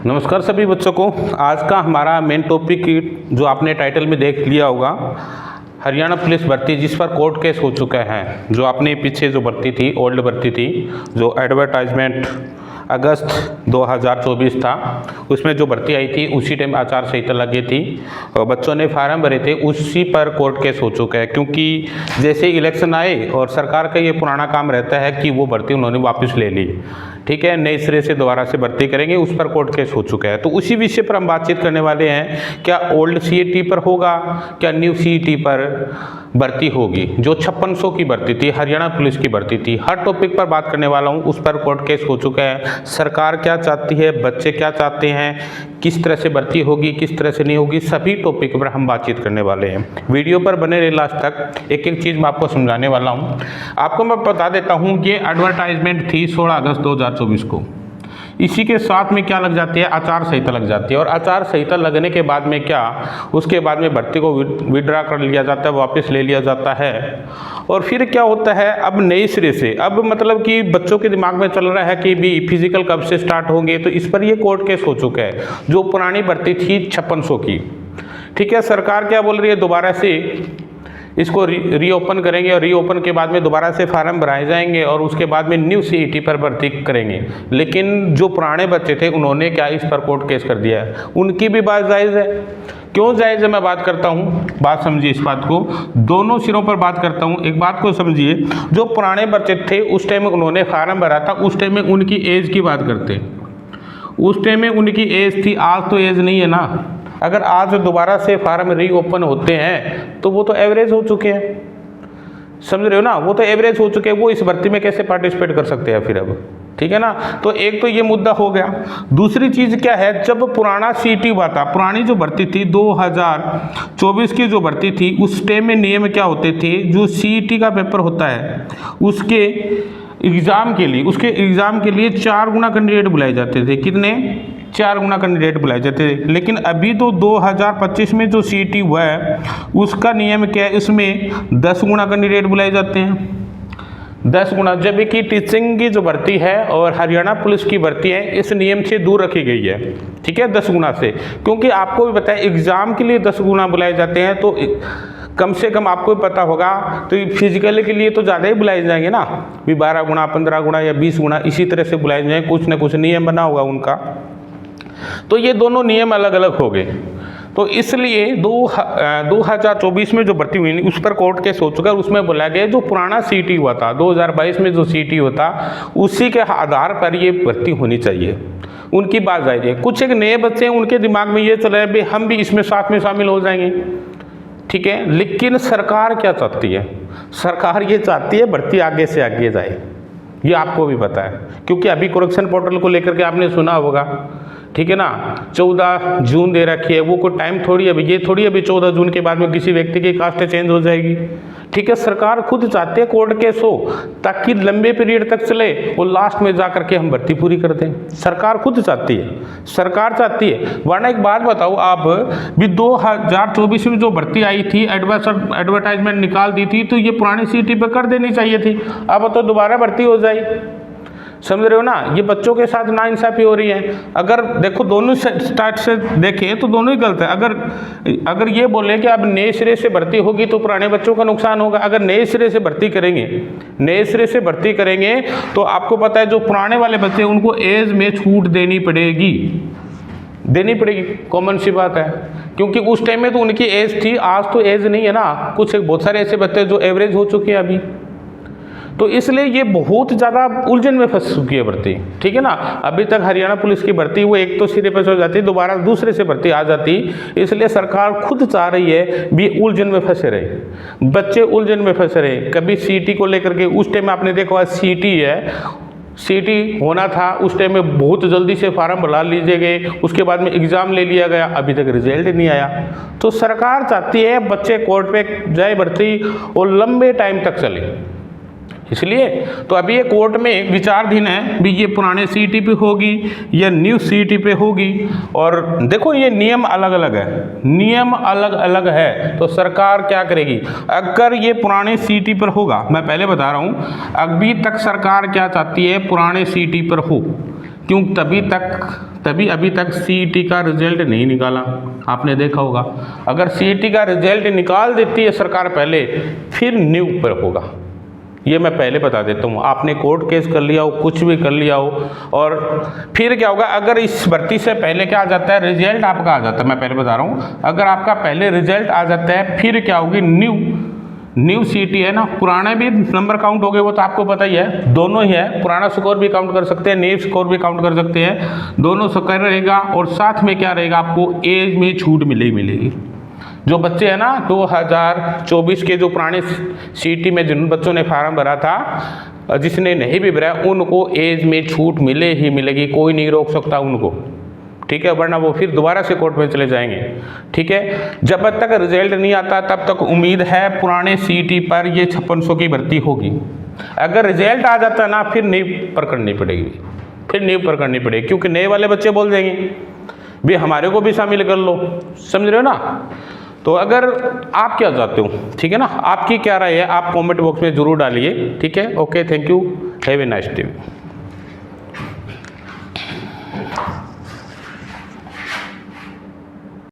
नमस्कार सभी बच्चों को। आज का हमारा मेन टॉपिक जो आपने टाइटल में देख लिया होगा, हरियाणा पुलिस भर्ती, जिस पर कोर्ट केस हो चुका है। जो आपने पीछे जो भर्ती थी, ओल्ड भर्ती थी, जो एडवर्टाइजमेंट अगस्त 2024 था, उसमें जो भर्ती आई थी उसी टाइम आचार संहिता लगी थी और बच्चों ने फार्म भरे थे, उसी पर कोर्ट केस हो चुका है। क्योंकि जैसे इलेक्शन आए और सरकार का ये पुराना काम रहता है कि वो भर्ती उन्होंने वापस ले ली, ठीक है, नए सिरे से दोबारा से भर्ती करेंगे, उस पर कोर्ट केस हो चुका है। तो उसी विषय पर हम बातचीत करने वाले हैं। क्या ओल्ड सीईटी पर होगा, क्या न्यू सीईटी पर भर्ती होगी? जो 5600 की भर्ती थी, हरियाणा पुलिस की भर्ती थी, हर टॉपिक पर बात करने वाला हूं। उस पर कोर्ट केस हो चुका है। सरकार क्या चाहती है, बच्चे क्या चाहते हैं, किस तरह से भर्ती होगी, किस तरह से नहीं होगी, सभी टॉपिक पर हम बातचीत करने वाले हैं। वीडियो पर बने रहे लास्ट तक। एक एक चीज़ मैं आपको समझाने वाला हूँ। आपको मैं बता देता हूँ, ये एडवर्टाइजमेंट थी 16 अगस्त 2024 को। इसी के साथ में क्या लग जाती है, आचार संहिता लग जाती है। और आचार संहिता लगने के बाद में क्या, उसके बाद में भर्ती को विड्रा कर लिया जाता है, वापस ले लिया जाता है। और फिर क्या होता है, अब नए सिरे से, अब मतलब कि बच्चों के दिमाग में चल रहा है कि भी फिजिकल कब से स्टार्ट होंगे, तो इस पर ये कोर्ट केस हो चुका है। जो पुरानी भर्ती थी 5600 की, ठीक है, सरकार क्या बोल रही है, दोबारा से इसको रीओपन करेंगे और रीओपन के बाद में दोबारा से फार्म भराए जाएंगे और उसके बाद में न्यू सीईटी पर भर्ती करेंगे। लेकिन जो पुराने बच्चे थे उन्होंने क्या इस पर कोर्ट केस कर दिया है। उनकी भी बात जायज़ है। क्यों जायज़ है, मैं बात करता हूँ, बात समझिए इस बात को, दोनों सिरों पर बात करता हूँ। एक बात को समझिए, जो पुराने बच्चे थे उस टाइम में उन्होंने फार्म भरा था, उस टाइम में उनकी एज की बात करते हैं। उस टाइम में उनकी एज थी, आज तो एज नहीं है ना। अगर आज दोबारा से फार्म रीओपन होते हैं तो वो तो एवरेज हो चुके हैं, समझ रहे हो ना, वो तो एवरेज हो चुके हैं। वो इस भर्ती में कैसे पार्टिसिपेट कर सकते हैं फिर अब, ठीक है ना। तो एक तो ये मुद्दा हो गया। दूसरी चीज़ क्या है, जब पुराना सीईटी हुआ था, पुरानी जो भर्ती थी 2024 की जो भर्ती थी, उस टाइम में नियम क्या होते थे, जो सीईटी का पेपर होता है उसके एग्ज़ाम के लिए, उसके एग्ज़ाम के लिए 4 गुना कैंडिडेट बुलाए जाते थे। कितने? 4 गुना कैंडिडेट बुलाए जाते थे। लेकिन अभी तो 2025 में जो सीईटी हुआ है उसका नियम क्या है, इसमें 10 गुना कैंडिडेट बुलाए जाते हैं। 10 गुना, जब कि टीचिंग की जो भर्ती है और हरियाणा पुलिस की भर्ती है इस नियम से दूर रखी गई है, ठीक है, 10 गुना से। क्योंकि आपको भी पता है एग्ज़ाम के लिए 10 गुना बुलाए जाते हैं, तो कम से कम आपको भी पता होगा, तो फिजिकल के लिए तो ज़्यादा ही बुलाए जाएंगे ना, भी 12 गुना, 15 गुना या 20 गुना, इसी तरह से बुलाए जाएंगे। कुछ ना कुछ नियम बना होगा उनका। तो ये दोनों नियम अलग अलग हो गए। तो इसलिए 2024 में जो भर्ती हुई उस पर कोर्ट केस हो चुका है। उसमें बोला गया जो पुराना सीईटी हुआ था 2022 में, जो सीईटी हुआ था उसी के आधार पर ये भर्ती होनी चाहिए। उनकी बात जायज़ है। कुछ एक नए बच्चे हैं, उनके दिमाग में ये चल रहा है भी हम भी इसमें साथ में शामिल हो जाएंगे, ठीक है। लेकिन सरकार क्या चाहती है, सरकार ये चाहती है भर्ती आगे से आगे जाए। ये आपको भी पता है, क्योंकि अभी करेक्शन पोर्टल को लेकर के आपने सुना होगा, ठीक है ना, 14 जून दे रखी है। वो कोई टाइम थोड़ी अभी, ये थोड़ी अभी 14 जून के बाद में किसी व्यक्ति की कास्ट चेंज हो जाएगी, ठीक है। सरकार खुद चाहती है कोर्ट केस हो, ताकि लंबे पीरियड तक चले और लास्ट में जा करके हम भर्ती पूरी कर दें। सरकार खुद चाहती है, सरकार चाहती है। वरना एक बात बताओ, आप भी 2024 में जो भर्ती आई थी, एडवर्टाइजमेंट निकाल दी थी, तो ये पुरानी सीईटी पर कर देनी चाहिए थी। अब तो दोबारा भर्ती हो जाए, समझ रहे हो ना। ये बच्चों के साथ नाइंसाफी हो रही है। अगर देखो दोनों स्टार्ट से देखें तो दोनों ही गलत है। अगर ये बोले कि अब नए सिरे से भर्ती होगी तो पुराने बच्चों का नुकसान होगा। अगर नए सिरे से भर्ती करेंगे, नए सिरे से भर्ती करेंगे तो आपको पता है जो पुराने वाले बच्चे उनको एज में छूट देनी पड़ेगी, कॉमन सी बात है। क्योंकि उस टाइम में तो उनकी एज थी, आज तो एज नहीं है ना। कुछ बहुत सारे ऐसे बच्चे जो एवरेज हो चुके हैं अभी, तो इसलिए ये बहुत ज़्यादा उलझन में फंस चुकी है भर्ती, ठीक है ना। अभी तक हरियाणा पुलिस की भर्ती वो एक तो सिरे पर चल जाती, दोबारा दूसरे से भर्ती आ जाती। इसलिए सरकार खुद चाह रही है भी उलझन में फंसे रहे बच्चे, उलझन में फंसे रहे। कभी सीईटी को लेकर के, उस टाइम में आपने देखा सीईटी है, सीईटी होना था उस टाइम में बहुत जल्दी से फार्म भरा लीजिए गए, उसके बाद में एग्ज़ाम ले लिया गया, अभी तक रिजल्ट नहीं आया। तो सरकार चाहती है बच्चे कोर्ट पे जाए भर्ती और लंबे टाइम तक चले। इसलिए तो अभी ये कोर्ट में विचाराधीन है भी ये पुराने सीईटी पे होगी या न्यू सीईटी पे होगी। और देखो ये नियम अलग अलग है, नियम अलग अलग है। तो सरकार क्या करेगी अगर ये पुराने सीईटी पर होगा? मैं पहले बता रहा हूँ, अभी तक सरकार क्या चाहती है, पुराने सीईटी पर हो, क्यों तभी अभी तक सीईटी का रिजल्ट नहीं निकाला। आपने देखा होगा, अगर सीईटी का रिजल्ट निकाल देती है सरकार पहले, फिर न्यू पर होगा। ये मैं पहले बता देता हूँ। आपने कोर्ट केस कर लिया हो, कुछ भी कर लिया हो, और फिर क्या होगा, अगर इस भर्ती से पहले क्या आ जाता है, रिजल्ट आपका आ जाता है, मैं पहले बता रहा हूँ, अगर आपका पहले रिजल्ट आ जाता है, फिर क्या होगी, न्यू सीईटी है ना, पुराने भी नंबर काउंट हो गए, वो तो आपको पता ही है, दोनों ही है, पुराना स्कोर भी काउंट कर सकते हैं, न्यू स्कोर भी काउंट कर सकते हैं, दोनों स्कोर रहेगा। और साथ में क्या रहेगा, आपको एज में छूट मिलेगी। जो बच्चे हैं ना 2024 के जो पुराने सीईटी में जिन बच्चों ने फार्म भरा था, जिसने नहीं भी भरा, उनको एज में छूट मिले ही मिलेगी, कोई नहीं रोक सकता उनको, ठीक है, वरना वो फिर दोबारा से कोर्ट में चले जाएंगे, ठीक है। जब तक रिजल्ट नहीं आता तब तक उम्मीद है पुराने सीईटी पर ये 5600 की भर्ती होगी। अगर रिजल्ट आ जाता ना, फिर नींव पर करनी पड़ेगी, क्योंकि नए वाले बच्चे बोल देंगे भी हमारे को भी शामिल कर लो, समझ रहे हो ना। तो अगर आप क्या चाहते हो, ठीक है ना, आपकी क्या राय है, आप कमेंट बॉक्स में जरूर डालिए, ठीक है। Okay, thank you, have a nice day.